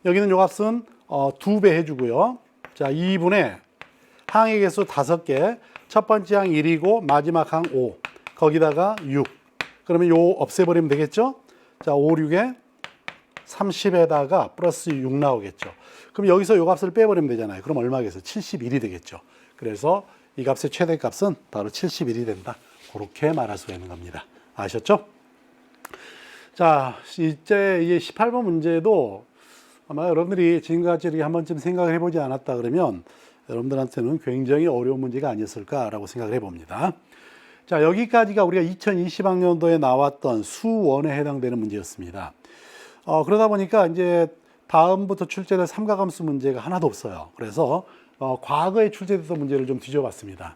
A: 여기는 요 값은 2배 해주고요. 자, 2분의 항의 개수 5개. 첫 번째 항 1이고 마지막 항 5. 거기다가 6. 그러면 요 없애버리면 되겠죠? 자, 5, 6에 30에다가 플러스 6 나오겠죠. 그럼 여기서 요 값을 빼버리면 되잖아요. 그럼 얼마겠어요? 71이 되겠죠. 그래서 이 값의 최대값은 바로 71이 된다. 그렇게 말할 수가 있는 겁니다. 아셨죠? 자, 이제 이게 18번 문제도 아마 여러분들이 지금까지 이렇게 한 번쯤 생각을 해보지 않았다 그러면 여러분들한테는 굉장히 어려운 문제가 아니었을까라고 생각을 해봅니다. 자, 여기까지가 우리가 2020학년도에 나왔던 수원에 해당되는 문제였습니다. 그러다 보니까 이제 다음부터 출제될 삼각함수 문제가 하나도 없어요. 그래서 과거에 출제됐던 문제를 좀 뒤져봤습니다.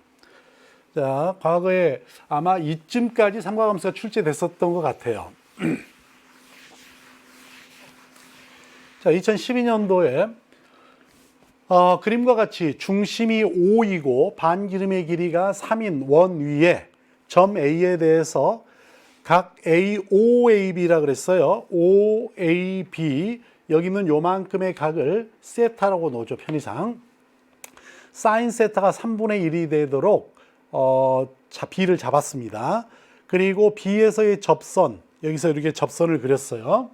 A: 자, 과거에 아마 이쯤까지 삼각함수가 출제됐었던 것 같아요. 자, 2012년도에 그림과 같이 중심이 5이고 반지름의 길이가 3인 원 위에 점 A에 대해서 각 OAB라 그랬어요. OAB 여기는 요만큼의 각을 세타라고 놓죠. 편의상. 사인 세타가 3분의 1이 되도록 B를 잡았습니다. 그리고 B에서의 접선, 여기서 이렇게 접선을 그렸어요.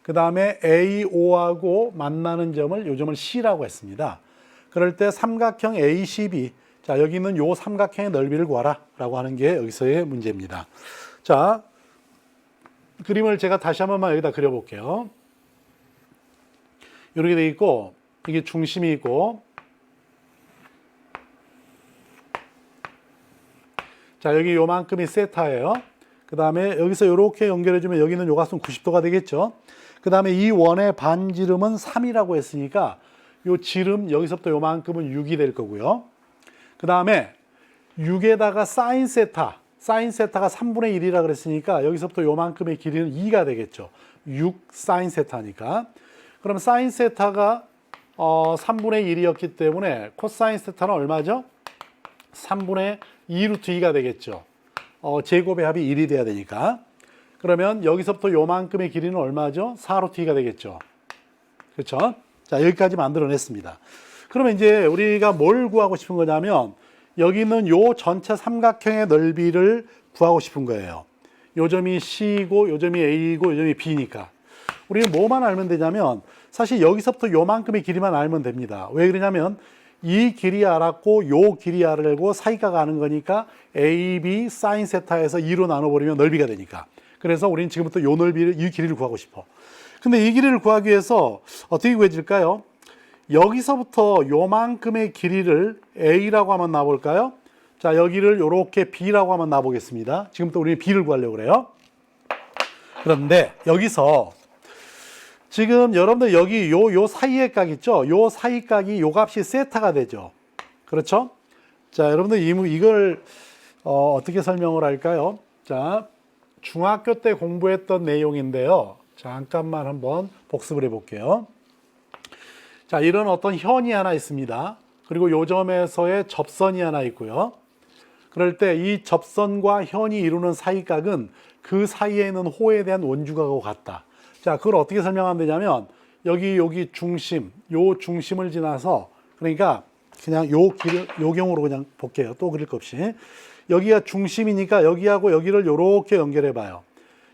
A: 그 다음에 AO하고 만나는 점을 요 점을 C라고 했습니다. 그럴 때 삼각형 ACB, 자, 여기는 요 삼각형의 넓이를 구하라 라고 하는 게 여기서의 문제입니다. 자, 그림을 제가 다시 한 번만 여기다 그려볼게요. 이렇게 돼 있고, 이게 중심이 있고, 자, 여기 요만큼이 세타예요. 그 다음에 여기서 이렇게 연결해주면 여기는 요 값은 90도가 되겠죠. 그 다음에 이 원의 반지름은 3이라고 했으니까 요 지름 여기서부터 요만큼은 6이 될 거고요. 그 다음에 6에다가 사인 세타가 3분의 1이라 그랬으니까 여기서부터 요만큼의 길이는 2가 되겠죠. 6 사인 세타니까. 그럼 사인 세타가 3분의 1이었기 때문에 코사인 세타는 얼마죠? 3분의 2 루트 2가 되겠죠. 제곱의 합이 1이 돼야 되니까. 그러면 여기서부터 요만큼의 길이는 얼마죠? 4 루트 2가 되겠죠. 그렇죠? 자, 여기까지 만들어냈습니다. 그러면 이제 우리가 뭘 구하고 싶은 거냐면 여기는 요 전체 삼각형의 넓이를 구하고 싶은 거예요. 요 점이 C이고 요 점이 A이고 요 점이 B니까. 우리는 뭐만 알면 되냐면 사실 여기서부터 요만큼의 길이만 알면 됩니다. 왜 그러냐면 이 길이 알았고 요 길이 알고 사이가가 아는 거니까 AB 사인 세타에서 2로 나눠버리면 넓이가 되니까. 그래서 우리는 지금부터 요 넓이를, 이 길이를 구하고 싶어. 근데 이 길이를 구하기 위해서 어떻게 구해질까요? 여기서부터 요만큼의 길이를 A라고 한번 놔볼까요? 자, 여기를 요렇게 B라고 한번 놔보겠습니다. 지금부터 우리는 B를 구하려고 그래요. 그런데 여기서 지금 여러분들 여기 요 사이의 각 있죠? 요 사이 각이 요 값이 세타가 되죠. 그렇죠? 자, 여러분들 이걸 어떻게 설명을 할까요? 자, 중학교 때 공부했던 내용인데요. 잠깐만 한번 복습을 해볼게요. 자, 이런 어떤 현이 하나 있습니다. 그리고 요 점에서의 접선이 하나 있고요. 그럴 때 이 접선과 현이 이루는 사이각은 그 사이에 있는 호에 대한 원주각하고 같다. 자, 그걸 어떻게 설명하면 되냐면 여기 중심, 요 중심을 지나서 그러니까 그냥 요 경우로 그냥 볼게요. 또 그릴 것 없이. 여기가 중심이니까 여기하고 여기를 요렇게 연결해 봐요.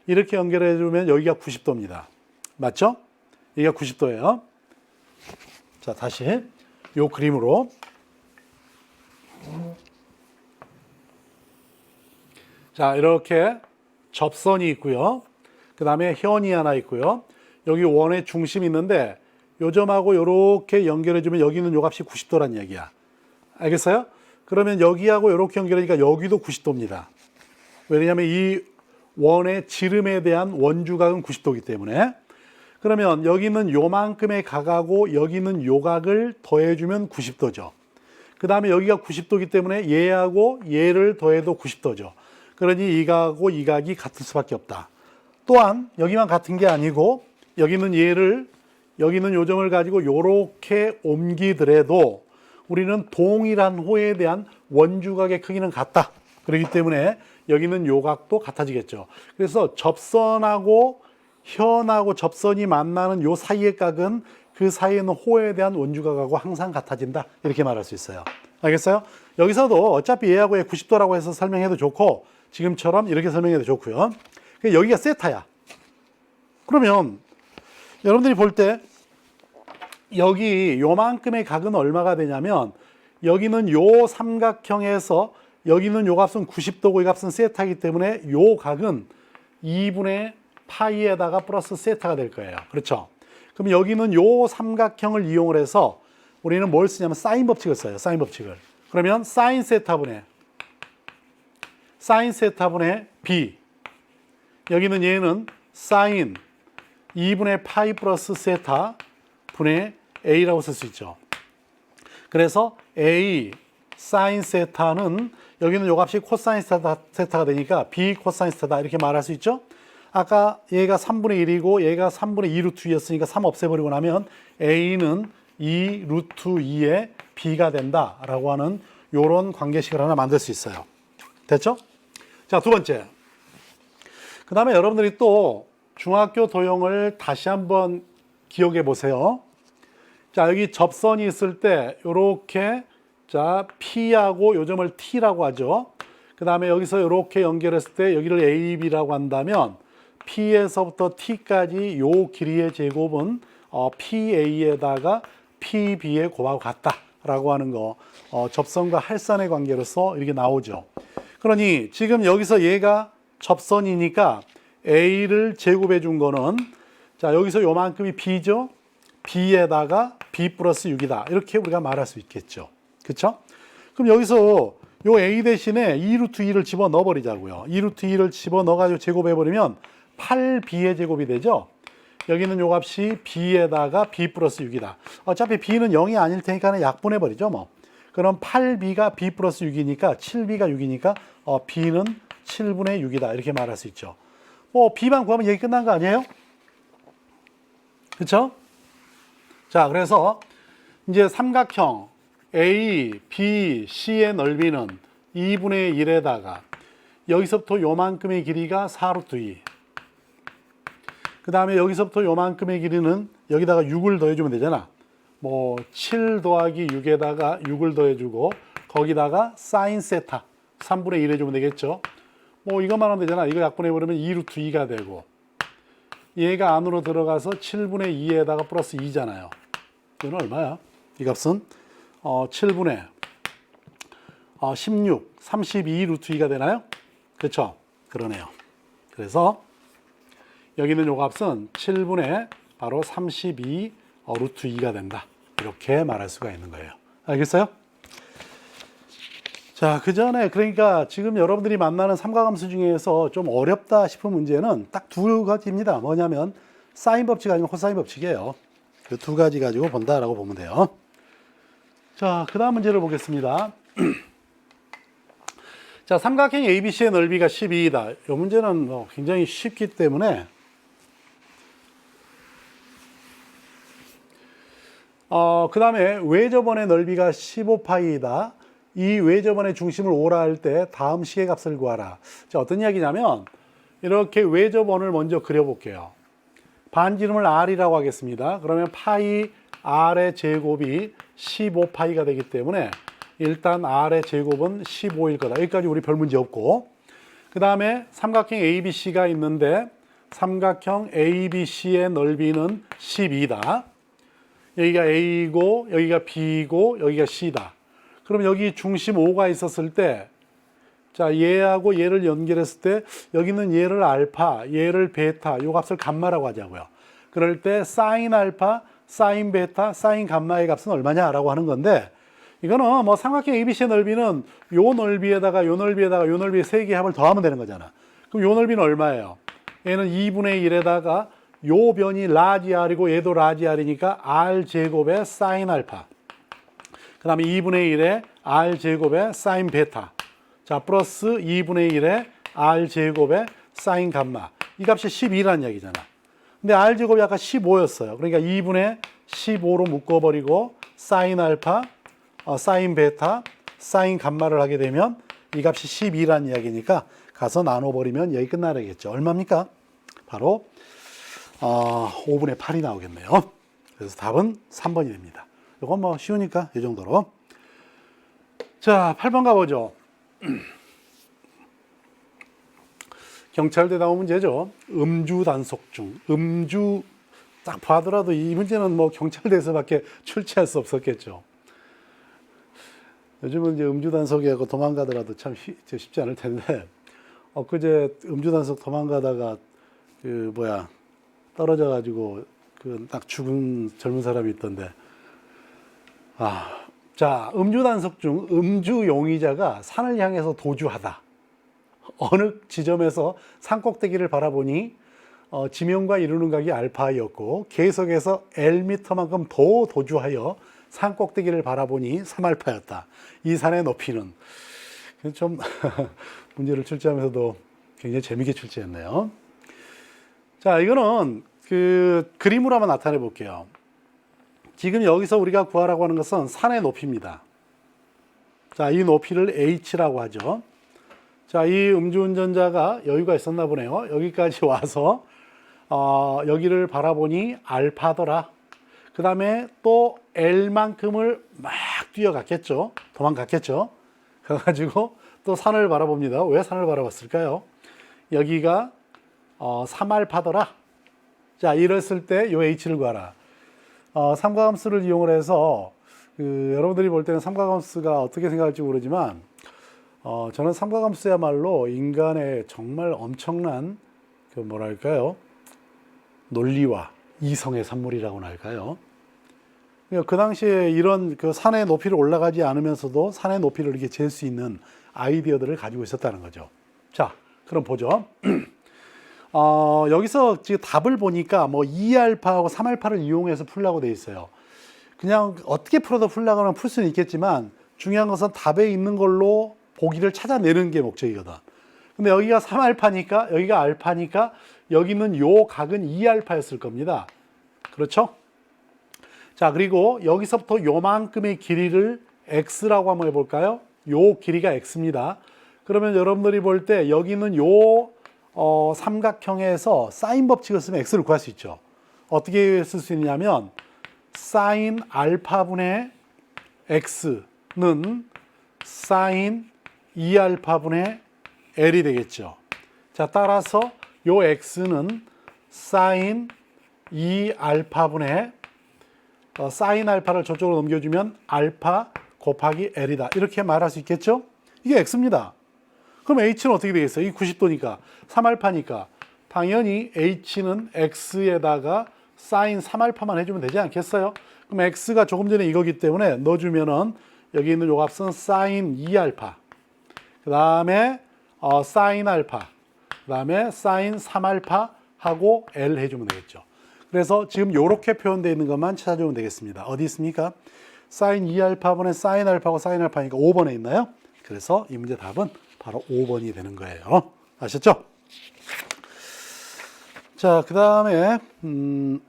A: 이렇게 연결해 주면 여기가 90도입니다. 맞죠? 여기가 90도예요. 자, 다시 요 그림으로. 자, 이렇게 접선이 있고요. 그 다음에 현이 하나 있고요. 여기 원의 중심이 있는데 요 점하고 요렇게 연결해 주면 여기는 요 값이 90도란 얘기야. 알겠어요? 그러면 여기하고 이렇게 연결하니까 여기도 90도입니다. 왜냐하면 이 원의 지름에 대한 원주각은 90도이기 때문에. 그러면 여기는 요만큼의 각하고 여기는 요 각을 더해주면 90도죠. 그 다음에 여기가 90도이기 때문에 얘하고 얘를 더해도 90도죠. 그러니 이 각하고 이 각이 같을 수밖에 없다. 또한 여기만 같은 게 아니고 여기는 여기는 요 점을 가지고 요렇게 옮기더라도 우리는 동일한 호에 대한 원주각의 크기는 같다. 그렇기 때문에 여기는 요 각도 같아지겠죠. 그래서 접선하고 현하고 접선이 만나는 요 사이의 각은 그 사이에 있는 호에 대한 원주각하고 항상 같아진다. 이렇게 말할 수 있어요. 알겠어요? 여기서도 어차피 얘하고 얘 90도라고 해서 설명해도 좋고 지금처럼 이렇게 설명해도 좋고요. 여기가 세타야. 그러면 여러분들이 볼 때 여기 요만큼의 각은 얼마가 되냐면 여기는 요 삼각형에서 여기는 요 값은 90도고 이 값은 세타이기 때문에 요 각은 2분의 파이에다가 플러스 세타가 될 거예요. 그렇죠? 그럼 여기는 요 삼각형을 이용을 해서 우리는 뭘 쓰냐면 사인 법칙을 써요. 사인 법칙을. 그러면 사인 세타분의 B, 여기는 얘는 사인 2분의 파이 플러스 세타 분의 A라고 쓸 수 있죠. 그래서 A 사인 세타는 여기는 요 값이 코사인 세타가 되니까 B 코사인 세타다 이렇게 말할 수 있죠. 아까 얘가 3분의 1이고 얘가 3분의 2 루트 2였으니까 3 없애버리고 나면 A는 2 루트 2의 B가 된다라고 하는 요런 관계식을 하나 만들 수 있어요. 됐죠? 자, 두 번째. 그 다음에 여러분들이 또 중학교 도형을 다시 한번 기억해 보세요. 자, 여기 접선이 있을 때 요렇게 자, P하고 요 점을 T라고 하죠. 그 다음에 여기서 이렇게 연결했을 때 여기를 A, B라고 한다면 P에서부터 T까지 요 길이의 제곱은 PA에다가 PB의 곱하고 같다라고 하는 거 접선과 할선의 관계로서 이렇게 나오죠. 그러니 지금 여기서 얘가 접선이니까 A를 제곱해 준 거는 자 여기서 요만큼이 B죠. B에다가 B 플러스 6이다. 이렇게 우리가 말할 수 있겠죠. 그렇죠? 그럼 여기서 요 A 대신에 2루트 2를 집어넣어 버리자고요. 2루트 2를 집어넣어가지고 제곱해 버리면 8B의 제곱이 되죠. 여기는 요 값이 B에다가 B 플러스 6이다. 어차피 B는 0이 아닐 테니까 약분해 버리죠. 뭐. 그럼 8B가 B 플러스 6이니까 7B가 6이니까 B는 7분의 6이다. 이렇게 말할 수 있죠. B만 구하면 얘기 끝난 거 아니에요? 그렇죠? 자, 그래서 이제 삼각형 A, B, C의 넓이는 2분의 1에다가 여기서부터 요만큼의 길이가 4루트 2. 그 다음에 여기서부터 요만큼의 길이는 여기다가 6을 더해주면 되잖아. 7 더하기 6에다가 6을 더해주고 거기다가 사인 세타 3분의 1 해주면 되겠죠. 이것만 하면 되잖아. 이거 약분해버리면 2루트 2가 되고 얘가 안으로 들어가서 7분의 2에다가 플러스 2잖아요. 이건 얼마야? 이 값은 7분의 16, 32 루트 2가 되나요? 그렇죠? 그러네요. 그래서 여기는 요 값은 7분의 바로 32 루트 2가 된다. 이렇게 말할 수가 있는 거예요. 알겠어요? 자, 그 전에 그러니까 지금 여러분들이 만나는 삼각함수 중에서 좀 어렵다 싶은 문제는 딱 두 가지입니다. 뭐냐면 사인 법칙 아니면 코사인 법칙이에요. 그 두 가지 가지고 본다라고 보면 돼요. 자, 그 다음 문제를 보겠습니다. 자, 삼각형 ABC의 넓이가 12이다. 이 문제는 굉장히 쉽기 때문에 그 다음에 외접원의 넓이가 15파이이다. 이 외접원의 중심을 오라 할 때 다음 식의 값을 구하라. 자, 어떤 이야기냐면 이렇게 외접원을 먼저 그려볼게요. 반지름을 R이라고 하겠습니다. 그러면 파이 R의 제곱이 15파이가 되기 때문에 일단 R의 제곱은 15일 거다. 여기까지 우리 별 문제 없고 그 다음에 삼각형 ABC가 있는데 삼각형 ABC의 넓이는 12다. 여기가 A고 여기가 B고 여기가 C다. 그럼 여기 중심 O가 있었을 때 자, 얘하고 얘를 연결했을 때 여기는 얘를 알파, 얘를 베타, 요 값을 감마라고 하자고요. 그럴 때 사인 알파, 사인 베타, 사인 감마의 값은 얼마냐라고 하는 건데 이거는 삼각형 ABC의 넓이는 요 넓이에다가 요 넓이에다가 요 넓이의 세 개의 합을 더하면 되는 거잖아. 그럼 요 넓이는 얼마예요? 얘는 2분의 1에다가 요 변이 라지 R이고 얘도 라지 R이니까 R 제곱의 사인 알파. 그 다음에 2분의 1에 R 제곱의 사인 베타. 자, 플러스 2분의 1에 R 제곱의 사인 감마. 이 값이 12라는 이야기잖아. 근데 R 제곱이 아까 15였어요. 그러니까 2분의 15로 묶어버리고 사인 알파, 사인 베타, 사인 감마를 하게 되면 이 값이 12라는 이야기니까 가서 나눠버리면 여기 끝나겠죠. 얼마입니까? 바로 5분의 8이 나오겠네요. 그래서 답은 3번이 됩니다. 이건 뭐 쉬우니까 이 정도로. 자, 8번 가보죠. 경찰대 나온 문제죠. 음주 단속 중. 음주 딱 봐더라도 이 문제는 뭐 경찰대에서밖에 출제할 수 없었겠죠. 요즘은 이제 음주 단속이하고 도망가더라도 참 쉽지 않을 텐데, 엊그제 음주 단속 도망가다가 떨어져 가지고 딱 죽은 젊은 사람이 있던데. 자, 음주 단속 중 음주 용의자가 산을 향해서 도주하다. 어느 지점에서 산 꼭대기를 바라보니 지명과 이루는 각이 알파이었고 계속해서 L미터만큼 더 도주하여 산 꼭대기를 바라보니 3알파였다. 이 산의 높이는 좀 문제를 출제하면서도 굉장히 재미있게 출제했네요. 자, 이거는 그림으로 한번 나타내 볼게요. 지금 여기서 우리가 구하라고 하는 것은 산의 높이입니다. 자, 이 높이를 H라고 하죠. 자, 이 음주운전자가 여유가 있었나 보네요. 여기까지 와서 여기를 바라보니 알파더라. 그 다음에 또 L만큼을 막 뛰어갔겠죠. 도망갔겠죠. 그래가지고 또 산을 바라봅니다. 왜 산을 바라봤을까요? 여기가 3알파더라. 자, 이랬을 때 요 H를 구하라. 삼각함수를 이용을 해서 여러분들이 볼 때는 삼각함수가 어떻게 생각할지 모르지만 저는 삼각함수야말로 인간의 정말 엄청난 논리와 이성의 산물이라고나 할까요? 그 당시에 이런 산의 높이를 올라가지 않으면서도 산의 높이를 이렇게 잴 수 있는 아이디어들을 가지고 있었다는 거죠. 자, 그럼 보죠. 여기서 지금 답을 보니까 2알파하고 3알파를 이용해서 풀라고 돼 있어요. 그냥 어떻게 풀어도 풀라고는 풀 수는 있겠지만 중요한 것은 답에 있는 걸로 보기를 찾아내는 게 목적이거든. 근데 여기가 3알파니까 여기가 알파니까 여기는 요 각은 2알파였을 겁니다. 그렇죠? 자, 그리고 여기서부터 요만큼의 길이를 x라고 한번 해볼까요? 요 길이가 x입니다. 그러면 여러분들이 볼 때 여기는 요 삼각형에서 사인 법칙을 쓰면 x를 구할 수 있죠. 어떻게 쓸 수 있냐면 사인 알파분의 x는 사인 2알파분의 l이 되겠죠. 자, 따라서 요 x는 사인 2알파분의 사인 알파를 저쪽으로 넘겨주면 알파 곱하기 l이다. 이렇게 말할 수 있겠죠? 이게 x입니다. 그럼 h는 어떻게 되겠어요? 이 90도니까 3알파니까 당연히 h는 x에다가 사인 3알파만 해주면 되지 않겠어요? 그럼 x가 조금 전에 이거기 때문에 넣어주면은 여기 있는 요 값은 사인 2알파, 그 다음에 사인 알파, 그 다음에 사인 3알파 하고 L 해주면 되겠죠. 그래서 지금 이렇게 표현되어 있는 것만 찾아주면 되겠습니다. 어디 있습니까? 사인 2알파분의 사인 알파고 사인 알파니까 5번에 있나요? 그래서 이 문제 답은 바로 5번이 되는 거예요. 아셨죠? 자, 그 다음에 9번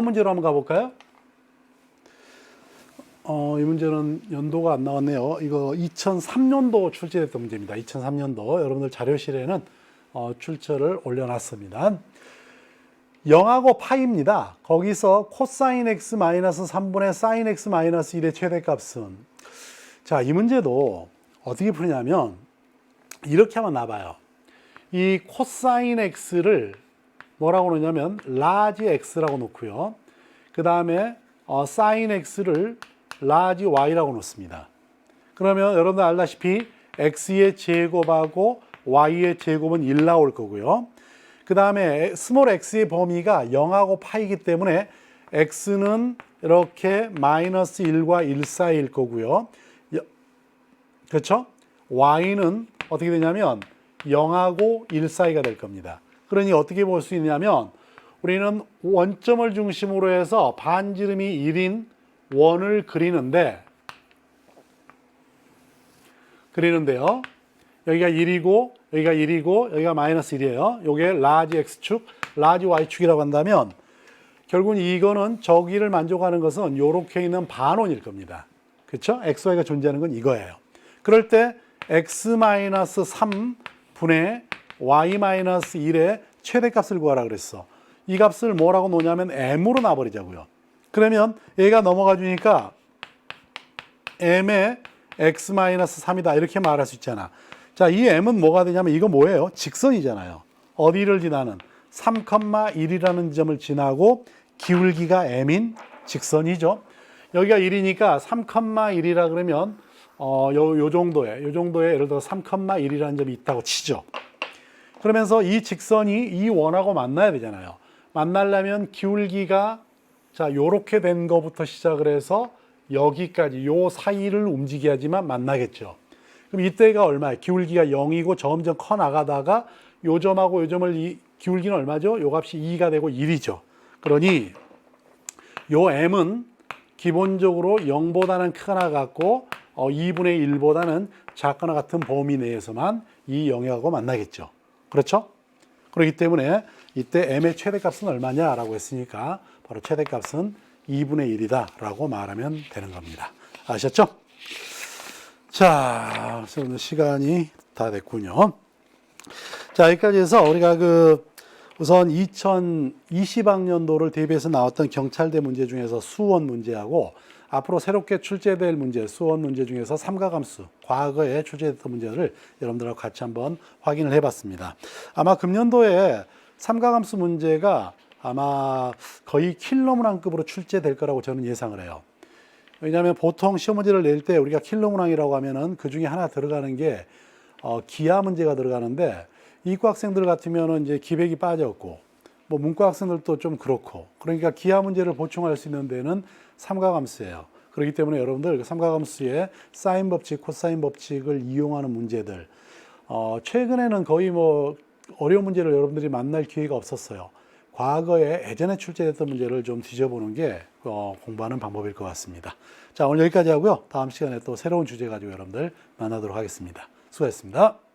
A: 문제로 한번 가볼까요? 이 문제는 연도가 안 나왔네요. 이거 2003년도 출제됐던 문제입니다. 2003년도 여러분들 자료실에는 출처를 올려놨습니다. 0하고 파이입니다. 거기서 코사인 x 마이너스 3분의 사인 x 마이너스 1의 최대값은, 자, 이 문제도 어떻게 푸냐면 이렇게 한번 놔봐요. 이 코사인 x를 뭐라고 놓냐면 라지 x라고 놓고요. 그 다음에 사인 x를 라지 y라고 놓습니다. 그러면 여러분들 알다시피 x의 제곱하고 y의 제곱은 1 나올 거고요. 그 다음에 스몰 x의 범위가 0하고 파이기 때문에 x는 이렇게 마이너스 1과 1 사이일 거고요. 그렇죠? y는 어떻게 되냐면 0하고 1 사이가 될 겁니다. 그러니 어떻게 볼 수 있냐면 우리는 원점을 중심으로 해서 반지름이 1인 원을 그리는데요. 여기가 1이고 여기가 1이고 여기가 마이너스 1이에요. 이게 라지 x축, 라지 y축이라고 한다면 결국은 이거는 저기를 만족하는 것은 이렇게 있는 반원일 겁니다. 그렇죠? x, y가 존재하는 건 이거예요. 그럴 때 x-3분의 y-1의 최대값을 구하라 그랬어. 이 값을 뭐라고 놓냐면 m으로 놔버리자고요. 그러면 얘가 넘어가 주니까 m의 x-3이다 이렇게 말할 수 있잖아. 자, 이 m은 뭐가 되냐면 이거 뭐예요? 직선이잖아요. 어디를 지나는 3,1이라는 지점을 지나고 기울기가 m인 직선이죠. 여기가 1이니까 3,1이라 그러면 요 정도에 예를 들어 3,1이라는 점이 있다고 치죠. 그러면서 이 직선이 이 원하고 만나야 되잖아요. 만나려면 기울기가 자, 요렇게 된 거부터 시작을 해서 여기까지 요 사이를 움직여야지만 만나겠죠. 그럼 이때가 얼마예요? 기울기가 0이고 점점 커 나가다가 요 점하고 요 점을 기울기는 얼마죠? 요 값이 2가 되고 1이죠. 그러니 요 m은 기본적으로 0보다는 크거나 같고 2분의 1보다는 작거나 같은 범위 내에서만 이 영역하고 만나겠죠. 그렇죠? 그렇기 때문에 이때 m의 최대값은 얼마냐라고 했으니까 바로 최대값은 2분의 1이다 라고 말하면 되는 겁니다. 아셨죠? 자, 오늘 시간이 다 됐군요. 자, 여기까지 해서 우리가 우선 2020학년도를 대비해서 나왔던 경찰대 문제 중에서 수원 문제하고 앞으로 새롭게 출제될 문제, 수원 문제 중에서 삼가함수, 과거에 출제됐던 문제를 여러분들하고 같이 한번 확인을 해봤습니다. 아마 금년도에 삼가함수 문제가 아마 거의 킬러문항급으로 출제될 거라고 저는 예상을 해요. 왜냐하면 보통 시험 문제를 낼 때 우리가 킬러문항이라고 하면은 그 중에 하나 들어가는 게 기하 문제가 들어가는데 이과 학생들 같으면은 이제 기백이 빠졌고 뭐 문과 학생들도 좀 그렇고 그러니까 기하 문제를 보충할 수 있는 데는 삼가함수예요. 그렇기 때문에 여러분들 삼가함수의 사인 법칙, 코사인 법칙을 이용하는 문제들 최근에는 거의 뭐 어려운 문제를 여러분들이 만날 기회가 없었어요. 과거에 예전에 출제됐던 문제를 좀 뒤져보는 게 공부하는 방법일 것 같습니다. 자, 오늘 여기까지 하고요. 다음 시간에 또 새로운 주제 가지고 여러분들 만나도록 하겠습니다. 수고하셨습니다.